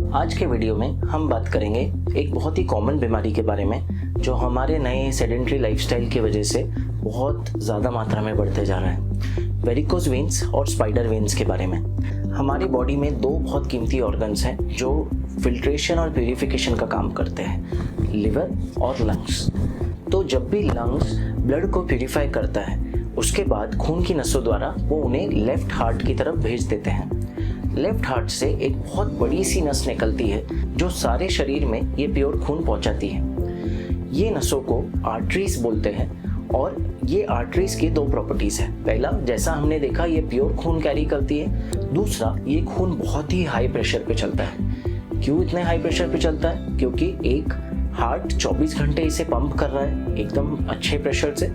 आज के वीडियो में हम बात करेंगे एक बहुत ही कॉमन बीमारी के बारे में जो हमारे नए सेडेंट्री लाइफस्टाइल की वजह से बहुत ज़्यादा मात्रा में बढ़ते जा रहा है, वेरिकोज वेन्स और स्पाइडर वेन्स के बारे में। हमारी बॉडी में दो बहुत कीमती ऑर्गन्स हैं जो फिल्ट्रेशन और प्यूरिफिकेशन का काम करते हैं, लिवर और लंग्स। तो जब भी लंग्स ब्लड को प्यूरिफाई करता है उसके बाद खून की नसों द्वारा वो उन्हें लेफ्ट हार्ट की तरफ भेज देते हैं। लेफ्ट हार्ट से एक बहुत बड़ी सी नस निकलती है जो सारे शरीर में ये प्योर खून पहुंचाती है। ये नसों को आर्टरीज बोलते हैं और ये आर्टरीज की दो प्रॉपर्टीज है। पहला, जैसा हमने देखा, ये प्योर खून कैरी करती है। दूसरा, ये खून बहुत ही हाई प्रेशर पे चलता है। क्यों इतने हाई प्रेशर पे चलता है? क्योंकि एक, हार्ट 24 घंटे इसे पंप कर रहा है एकदम अच्छे प्रेशर से।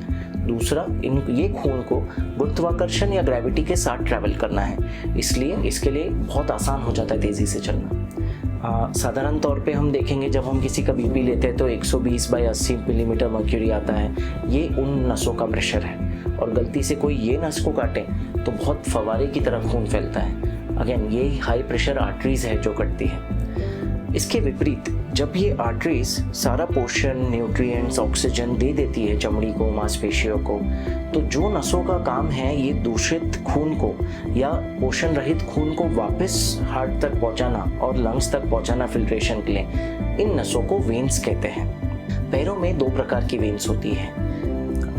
दूसरा, ये खून को गुरुत्वाकर्षण या ग्रेविटी के साथ ट्रैवल करना है, इसलिए इसके लिए बहुत आसान हो जाता है तेज़ी से चलना। साधारण तौर पे हम देखेंगे जब हम किसी का बीपी लेते हैं तो 120/80 मिलीमीटर मर्क्यूरी आता है। ये उन नसों का प्रेशर है और गलती से कोई ये नस को काटे तो बहुत फवारे की तरह खून फैलता है। अगेन, ये हाई प्रेशर आर्टरीज है जो कटती है। इसके विपरीत जब ये आर्टरीज सारा पोषण, न्यूट्रिएंट्स, ऑक्सीजन दे देती है चमड़ी को, मांसपेशियों को, तो जो नसों का काम है ये दूषित खून को या पोषण रहित खून को वापस हार्ट तक पहुंचाना और लंग्स तक पहुंचाना फिल्ट्रेशन के लिए, इन नसों को वेन्स कहते हैं। पैरों में दो प्रकार की वेन्स होती है,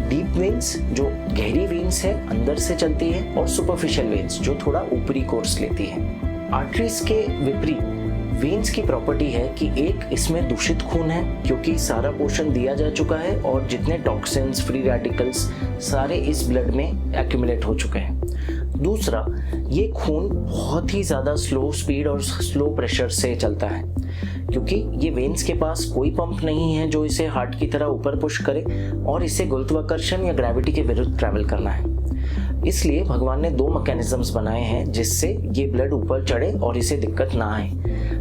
डीप वेन्स जो गहरी वेन्स है अंदर से चलती है, और सुपरफिशियल वेन्स जो थोड़ा ऊपरी कोर्स लेती है। आर्टरीज के विपरीत वेन्स की प्रॉपर्टी है कि एक, इसमें दूषित खून है क्योंकि सारा पोषण दिया जा चुका है और जितने टॉक्सिन्स, फ्री रेडिकल्स सारे इस ब्लड में एक्यूमुलेट हो चुके हैं। दूसरा, ये खून बहुत ही ज़्यादा स्लो स्पीड और स्लो प्रेशर से चलता है क्योंकि ये वेन्स के पास कोई पंप नहीं है जो इसे हार्ट की तरह ऊपर पुश करे और इसे गुरुत्वाकर्षण या ग्रेविटी के विरुद्ध ट्रैवल करना है। इसलिए भगवान ने दो मैकेनिज्म्स बनाए हैं जिससे ये ब्लड ऊपर चढ़े और इसे दिक्कत ना आए।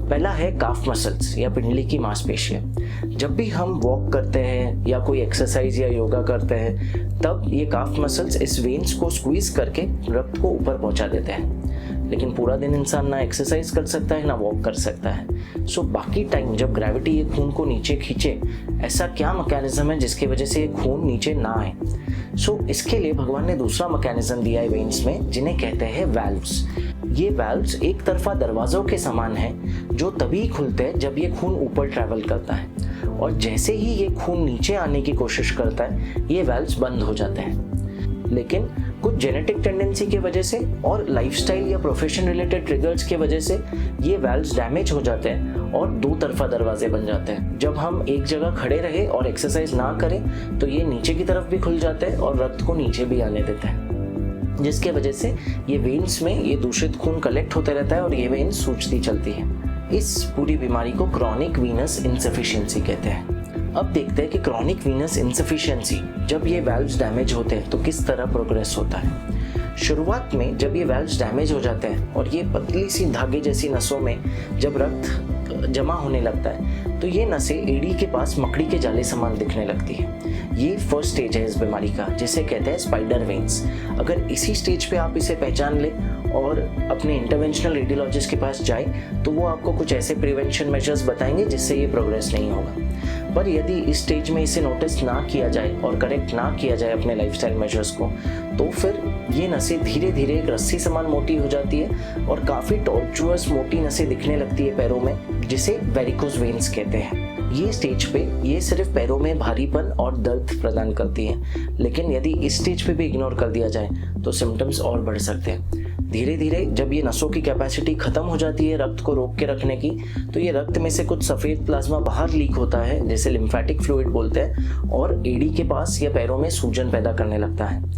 पहला है काफ मसल्स या पिंडली की मांसपेशियां। जब भी हम वॉक करते हैं या कोई एक्सरसाइज या योगा करते हैं तब ये काफ मसल्स इस वेन्स को स्क्वीज करके रक्त को ऊपर पहुंचा देते हैं। लेकिन पूरा दिन इंसान ना एक्सरसाइज कर सकता है ना वॉक कर सकता है। सो बाकी टाइम जब ग्रेविटी ये खून को नीचे खींचे, ऐसा क्या मैकेनिज्म है जिसकी वजह से ये खून नीचे ना आए? सो इसके लिए भगवान ने दूसरा मैकेनिज्म दिया है वेन्स में, जिन्हें कहते हैं वाल्व्स। ये वाल्व्स एक तरफा दरवाजों के समान हैं जो तभी खुलते हैं जब ये खून ऊपर ट्रैवल करता है, और जैसे ही ये खून नीचे आने की कोशिश करता है ये वाल्व्स बंद हो जाते हैं। लेकिन कुछ जेनेटिक टेंडेंसी की वजह से और लाइफस्टाइल या प्रोफेशन रिलेटेड ट्रिगर्स की वजह से ये वाल्व्स डैमेज हो जाते हैं और दो तरफा दरवाजे बन जाते हैं। जब हम एक जगह खड़े रहे और एक्सरसाइज ना करें तो ये नीचे की तरफ भी खुल जाते हैं और रक्त को नीचे भी आने देते हैं, जिसके वजह से ये वेन्स में ये दूषित खून कलेक्ट होते रहता है और ये वेन्स सूजती चलती है। इस पूरी बीमारी को क्रॉनिक वीनस इनसफिशिएंसी कहते हैं। अब देखते हैं कि क्रॉनिक वीनस इनसफिशिएंसी जब ये वाल्व्स डैमेज होते हैं तो किस तरह प्रोग्रेस होता है। शुरुआत में जब ये वाल्व्स डैमेज हो जाते हैं और ये पतली सी धागे जैसी नसों में जब रक्त जमा होने लगता है तो ये नसें एड़ी के पास मकड़ी के जाले समान दिखने लगती है। ये फर्स्ट स्टेज है इस बीमारी का, जिसे कहते हैं स्पाइडर वेन्स। अगर इसी स्टेज पे आप इसे पहचान लें और अपने इंटरवेंशनल रेडियोलॉजिस्ट के पास जाए तो वो आपको कुछ ऐसे प्रिवेंशन मेजर्स बताएंगे जिससे ये प्रोग्रेस नहीं होगा। पर यदि इस स्टेज में इसे नोटिस ना किया जाए और करेक्ट ना किया जाए अपने लाइफस्टाइल मेजर्स को, तो फिर ये नसें धीरे धीरे एक रस्सी समान मोटी हो जाती है और काफ़ी टॉर्चुअस मोटी नसें दिखने लगती है पैरों में, जिसे वेरिकोज वेन्स कहते हैं। ये स्टेज पे ये सिर्फ पैरों में भारीपन और दर्द प्रदान करती है, लेकिन यदि इस स्टेज पे भी इग्नोर कर दिया जाए तो सिम्टम्स और बढ़ सकते हैं। धीरे धीरे जब ये नसों की कैपेसिटी खत्म हो जाती है रक्त को रोक के रखने की, तो ये रक्त में से कुछ सफ़ेद प्लाज्मा बाहर लीक होता है जिसे लिम्फेटिक फ्लूइड बोलते हैं और एड़ी के पास या पैरों में सूजन पैदा करने लगता है।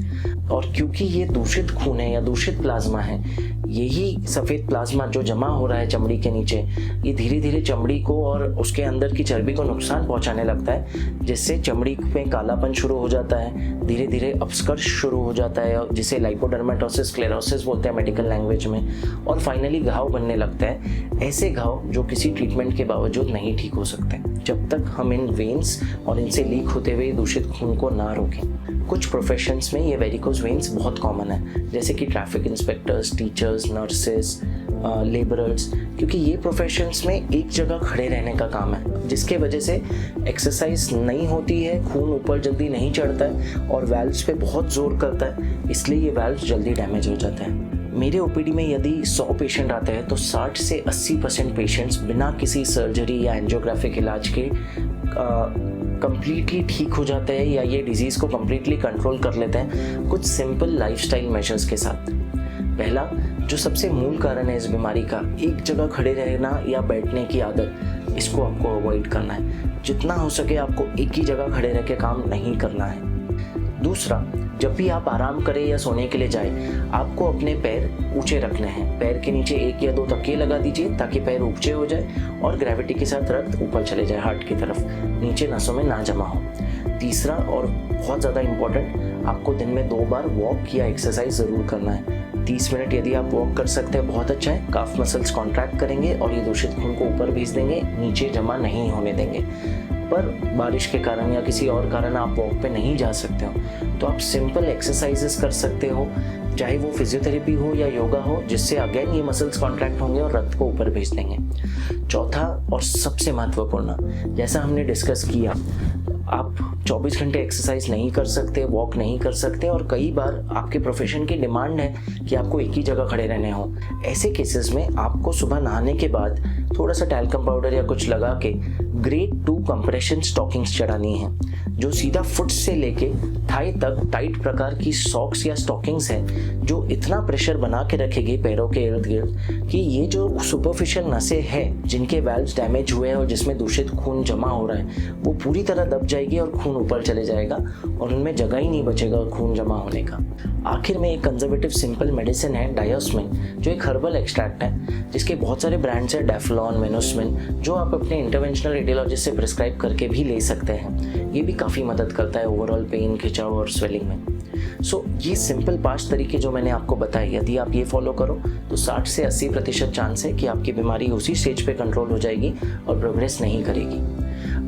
और क्योंकि ये दूषित खून है या दूषित प्लाज्मा है, यही सफ़ेद प्लाज्मा जो जमा हो रहा है चमड़ी के नीचे, ये धीरे धीरे चमड़ी को और उसके अंदर की चर्बी को नुकसान पहुंचाने लगता है, जिससे चमड़ी में कालापन शुरू हो जाता है, धीरे धीरे अपस्कर्श शुरू हो जाता है जिसे लाइपोडर्मेटोसिस स्क्लेरोसिस बोलते हैं मेडिकल लैंग्वेज में, और फाइनली घाव बनने लगता है। ऐसे घाव जो किसी ट्रीटमेंट के बावजूद नहीं ठीक हो सकते जब तक हम इन वेन्स और इनसे लीक होते हुए दूषित खून को ना रोकें। कुछ प्रोफेशंस में ये वेरिकोज वेन्स बहुत कॉमन है, जैसे कि traffic inspectors, teachers, nurses, labourers, क्योंकि ये प्रोफेशंस में एक जगह खड़े रहने का काम है, जिसके वजह से एक्सरसाइज नहीं होती है, खून ऊपर जल्दी नहीं चढ़ता है और वाल्व्स पे बहुत जोर करता है, इसलिए ये वाल्व्स जल्दी डैमेज हो जाते हैं। मेरे ओपीडी में यदि 100 पेशेंट आते हैं तो 60 से 80% पेशेंट्स बिना किसी सर्जरी या एंजियोग्राफिक इलाज के कंप्लीटली ठीक हो जाते हैं या ये डिजीज़ को कंप्लीटली कंट्रोल कर लेते हैं कुछ सिंपल लाइफस्टाइल मेजर्स के साथ। पहला, जो सबसे मूल कारण है इस बीमारी का, एक जगह खड़े रहना या बैठने की आदत, इसको आपको अवॉइड करना है। जितना हो सके आपको एक ही जगह खड़े रह के काम नहीं करना है। दूसरा, जब भी आप आराम करें या सोने के लिए जाएं, आपको अपने पैर ऊंचे रखने हैं। पैर के नीचे 1 या 2 तकिए लगा दीजिए ताकि पैर ऊंचे हो जाए और ग्रेविटी के साथ रक्त ऊपर चले जाए हार्ट की तरफ, नीचे नसों में ना जमा हो। तीसरा और बहुत ज़्यादा इम्पोर्टेंट, आपको दिन में 2 बार वॉक या एक्सरसाइज ज़रूर करना है। 30 मिनट यदि आप वॉक कर सकते हैं बहुत अच्छा है। काफ मसल्स कॉन्ट्रैक्ट करेंगे और ये दूषित खून को ऊपर भेज देंगे, नीचे जमा नहीं होने देंगे। पर बारिश के कारण या किसी और कारण आप वॉक पे नहीं जा सकते हो तो आप सिंपल एक्सरसाइजेस कर सकते हो, चाहे वो फिजियोथेरेपी हो या योगा हो, जिससे अगेन ये मसल्स कॉन्ट्रैक्ट होंगे और रक्त को ऊपर भेज देंगे। चौथा और सबसे महत्वपूर्ण, जैसा हमने डिस्कस किया, आप 24 घंटे एक्सरसाइज नहीं कर सकते, वॉक नहीं कर सकते और कई बार आपके प्रोफेशन की डिमांड है कि आपको एक ही जगह खड़े रहने हो। ऐसे केसेस में आपको सुबह नहाने के बाद थोड़ा सा टैल्कम पाउडर या कुछ लगा के ग्रेड 2 कंप्रेशन स्टॉकिंग्स चढ़ानी है, जो सीधा फुट से लेके थाई तक टाइट प्रकार की सॉक्स या स्टॉकिंग्स हैं, जो इतना प्रेशर बना के रखेगी पैरों के इर्द गिर्द कि ये जो सुपरफिशियल नसें हैं जिनके वाल्व्स डैमेज हुए हैं और जिसमें दूषित खून जमा हो रहा है, वो पूरी तरह दब जाएगी और खून ऊपर चले जाएगा और उनमें जगह ही नहीं बचेगा खून जमा होने का। आखिर में एक कंजर्वेटिव सिंपल मेडिसिन है डायोस्मिन, जो एक हर्बल एक्सट्रैक्ट है जिसके बहुत सारे ब्रांड्स हैं, डेफ्लॉन, वेनोस्मिन, जो आप अपने इंटरवेंशनल रेडियोलॉजिस्ट से प्रिस्क्राइब करके भी ले सकते हैं। ये भी काफ़ी मदद करता है ओवरऑल पेन, खिंचाव और स्वेलिंग में। ये सिंपल 5 तरीके जो मैंने आपको बताए, यदि आप ये फॉलो करो तो 60 से 80% चांस है कि आपकी बीमारी उसी स्टेज पे कंट्रोल हो जाएगी और प्रोग्रेस नहीं करेगी।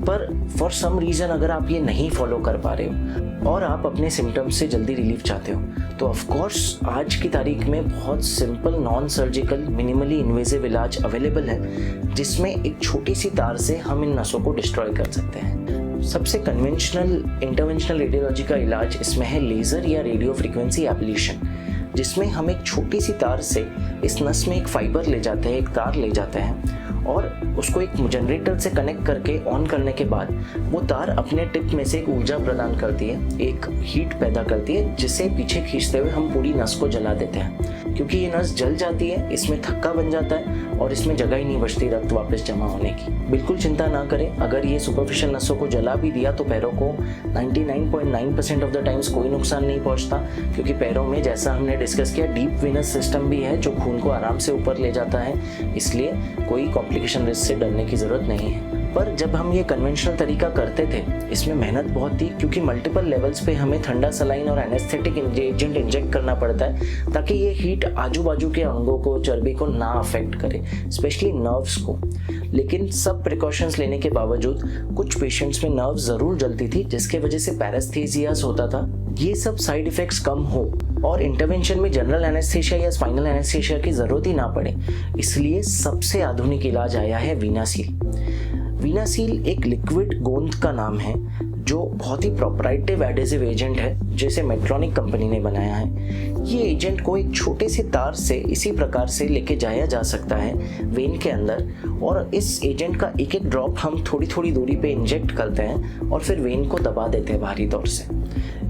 पर फॉर सम रीज़न अगर आप ये नहीं फॉलो कर पा रहे हो और आप अपने सिम्टम्स से जल्दी रिलीफ चाहते हो तो ऑफ कोर्स आज की तारीख में बहुत simple non surgical minimally invasive इलाज अवेलेबल है, जिसमें एक छोटी सी तार से हम इन नसों को डिस्ट्रॉय कर सकते हैं। सबसे कन्वेंशनल इंटरवेंशनल रेडियोलॉजी का इलाज इसमें है लेज़र या रेडियो फ्रीक्वेंसी एब्लेशन, जिसमें हम एक छोटी सी तार से इस नस में एक फाइबर ले जाते हैं, एक तार ले जाते हैं और उसको एक जनरेटर से कनेक्ट करके ऑन करने के बाद वो तार अपने टिप में से एक ऊर्जा प्रदान करती है, एक हीट पैदा करती है, जिसे पीछे खींचते हुए हम पूरी नस को जला देते हैं। क्योंकि ये नस जल जाती है, इसमें थक्का बन जाता है और इसमें जगह ही नहीं बचती रक्त वापस जमा होने की। बिल्कुल चिंता ना करें, अगर ये सुपरफिशियल नसों को जला भी दिया तो पैरों को 99.9% ऑफ द टाइम्स कोई नुकसान नहीं पहुंचता, क्योंकि पैरों में, जैसा हमने डिस्कस किया, डीप वेनस सिस्टम भी है जो खून को आराम से ऊपर ले जाता है, इसलिए कोई कॉम्प्लिकेशन रिस्क से डरने की जरूरत नहीं है। पर जब हम ये कन्वेंशनल तरीका करते थे, इसमें मेहनत बहुत थी, क्योंकि मल्टीपल लेवल्स पे हमें ठंडा सलाइन और एनेस्थेटिक एजेंट इंजेक्ट करना पड़ता है ताकि ये हीट आजू बाजू के अंगों को, चर्बी को ना अफेक्ट करे, स्पेशली नर्व्स को। लेकिन सब प्रिकॉशंस लेने के बावजूद कुछ पेशेंट्स में नर्व जरूर जलती थी, जिसके वजह से पैरास्थेसियास होता था। ये सब साइड इफेक्ट्स कम हो और इंटरवेंशन में जनरल एनेस्थेशिया या स्पाइनल एनेस्थेशिया की जरूरत ही ना पड़े, इसलिए सबसे आधुनिक इलाज आया है वीनासील। वीनासील एक लिक्विड गोंद का नाम है जो बहुत ही प्रोप्राइटिव एडेसिव एजेंट है, जिसे मेट्रॉनिक कंपनी ने बनाया है। ये एजेंट को एक छोटे से तार से इसी प्रकार से लेके जाया जा सकता है वेन के अंदर, और इस एजेंट का एक एक ड्रॉप हम थोड़ी थोड़ी दूरी पे इंजेक्ट करते हैं और फिर वेन को दबा देते हैं बाहरी तौर से।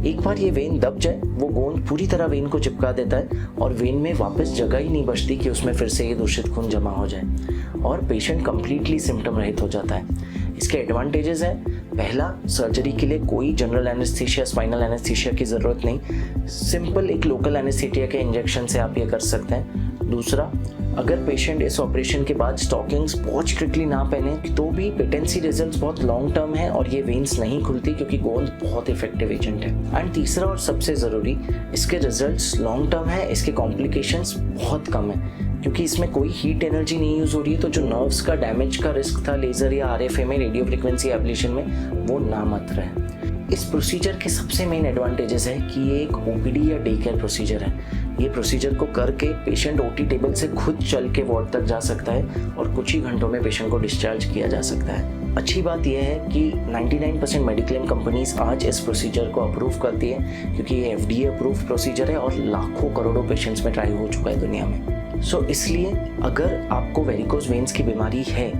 एक बार ये वेन दब जाए, वो गोंद पूरी तरह वेन को चिपका देता है और वेन में वापस जगह ही नहीं बचती कि उसमें फिर से ये दूषित खून जमा हो जाए और पेशेंट कंप्लीटली सिम्टम रहित हो जाता है। इसके एडवांटेजेस हैं, पहला, सर्जरी के लिए कोई जनरल एनेस्थीसिया, स्पाइनल एनेस्थीसिया की ज़रूरत नहीं, सिंपल एक लोकल एनेस्थीसिया के इंजेक्शन से आप ये कर सकते हैं। दूसरा, अगर पेशेंट इस ऑपरेशन के बाद स्टॉकिंग्स बहुत स्ट्रिक्टली ना पहने तो भी पेटेंसी रिजल्ट्स बहुत लॉन्ग टर्म है और ये वेन्स नहीं खुलती, क्योंकि गोंद बहुत इफेक्टिव एजेंट है। एंड तीसरा और सबसे ज़रूरी, इसके रिजल्ट्स लॉन्ग टर्म है, इसके कॉम्प्लिकेशंस बहुत कम है, क्योंकि इसमें कोई हीट एनर्जी नहीं यूज़ हो रही है, तो जो नर्व्स का डैमेज का रिस्क था लेज़र या आरएफए में, रेडियो फ्रिक्वेंसी एब्लेशन में, वो नामात्र है। इस प्रोसीजर के सबसे मेन एडवांटेजेस है कि ये एक ओपीडी या डे केयर प्रोसीजर है, ये प्रोसीजर को करके पेशेंट ओटी टेबल से खुद चल के वार्ड तक जा सकता है और कुछ ही घंटों में पेशेंट को डिस्चार्ज किया जा सकता है। अच्छी बात यह है कि 99% मेडिक्लेम कंपनीज आज इस प्रोसीजर को अप्रूव करती है, क्योंकि ये FDA अप्रूव प्रोसीजर है और लाखों करोड़ों पेशेंट्स में ट्राई हो चुका है दुनिया में। सो इसलिए अगर आपको वेरिकोज वेन्स की बीमारी है,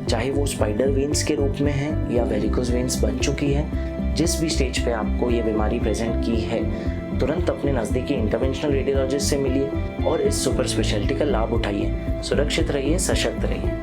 चाहे वो स्पाइडर वेन्स के रूप में है या वेरिकोज वेन्स बन चुकी है, जिस भी स्टेज पे आपको ये बीमारी प्रेजेंट की है, तुरंत अपने नज़दीकी इंटरवेंशनल रेडियोलॉजिस्ट से मिलिए और इस सुपर स्पेशलिटी का लाभ उठाइए। सुरक्षित रहिए, सशक्त रहिए।